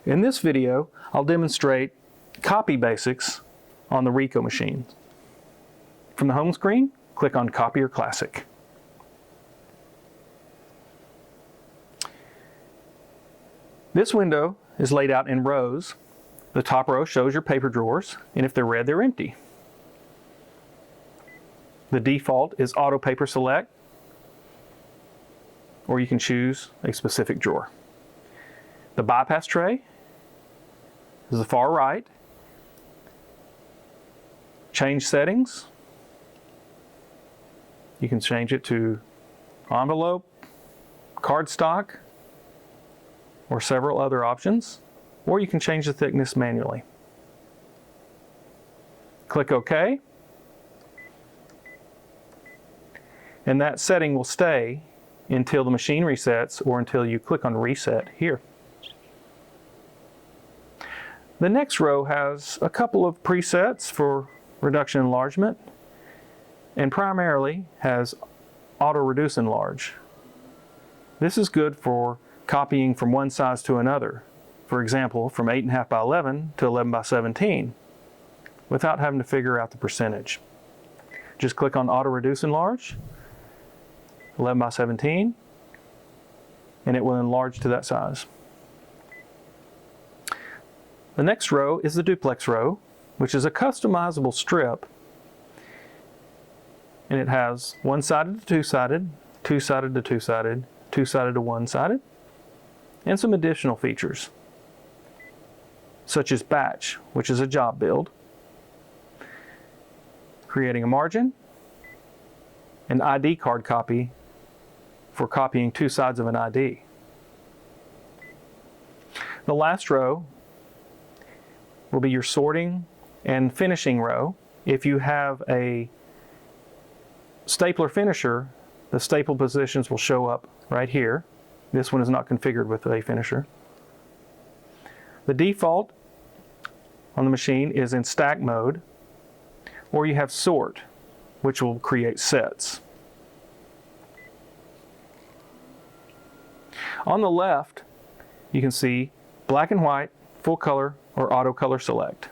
In this video, I'll demonstrate copy basics on the RICOH machine. From the home screen, click on Copier Classic. This window is laid out in rows. The top row shows your paper drawers, and if they're red, they're empty. The default is Auto Paper Select, or you can choose a specific drawer. The bypass tray is the far right. Change settings. You can change it to envelope, cardstock, or several other options, or you can change the thickness manually. Click OK, and that setting will stay until the machine resets or until you click on Reset here. The next row has a couple of presets for reduction and enlargement, and primarily has Auto Reduce Enlarge. This is good for copying from one size to another. For example, from 8.5 by 11 to 11 by 17, without having to figure out the percentage. Just click on Auto Reduce Enlarge, 11 by 17, and it will enlarge to that size. The next row is the Duplex Row, which is a customizable strip, and it has one-sided to two-sided, two-sided to two-sided, two-sided to one-sided, and some additional features, such as batch, which is a job build, creating a margin, an ID card copy for copying two sides of an ID. The last row will be your sorting and finishing row. If you have a stapler finisher, the staple positions will show up right here. This one is not configured with a finisher. The default on the machine is in stack mode, or you have sort, which will create sets. On the left, you can see black and white, full color, or auto color select.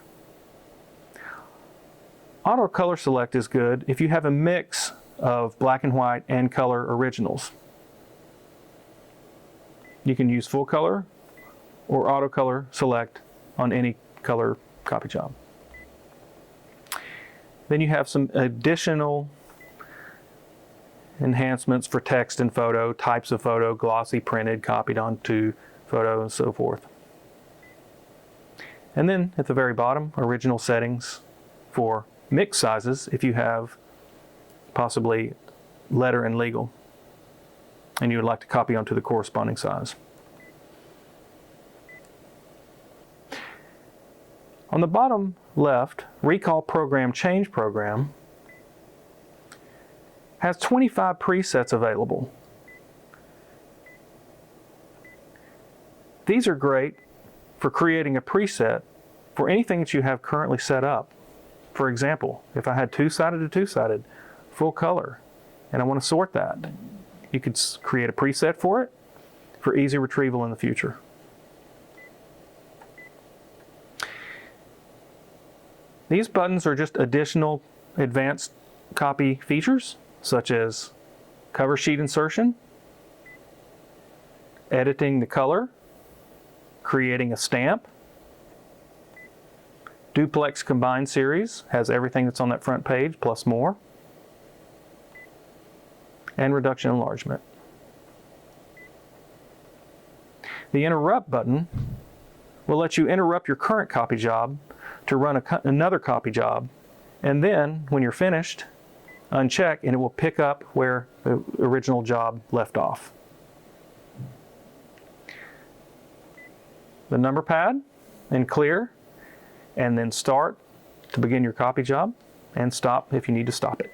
Auto color select is good if you have a mix of black and white and color originals. You can use full color or auto color select on any color copy job. Then you have some additional enhancements for text and photo, types of photo, glossy, printed, copied onto photo, and so forth. And then at the very bottom, original settings for mix sizes if you have possibly letter and legal and you would like to copy onto the corresponding size. On the bottom left, Recall Program Change Program has 25 presets available. These are great for creating a preset for anything that you have currently set up. For example, if I had two-sided to two-sided, full color, and I want to sort that, you could create a preset for it for easy retrieval in the future. These buttons are just additional advanced copy features, such as cover sheet insertion, editing the color, creating a stamp. Duplex Combined Series has everything that's on that front page plus more. And reduction enlargement. The interrupt button will let you interrupt your current copy job to run another copy job, and then when you're finished, uncheck and it will pick up where the original job left off. The number pad and clear, and then start to begin your copy job, and stop if you need to stop it.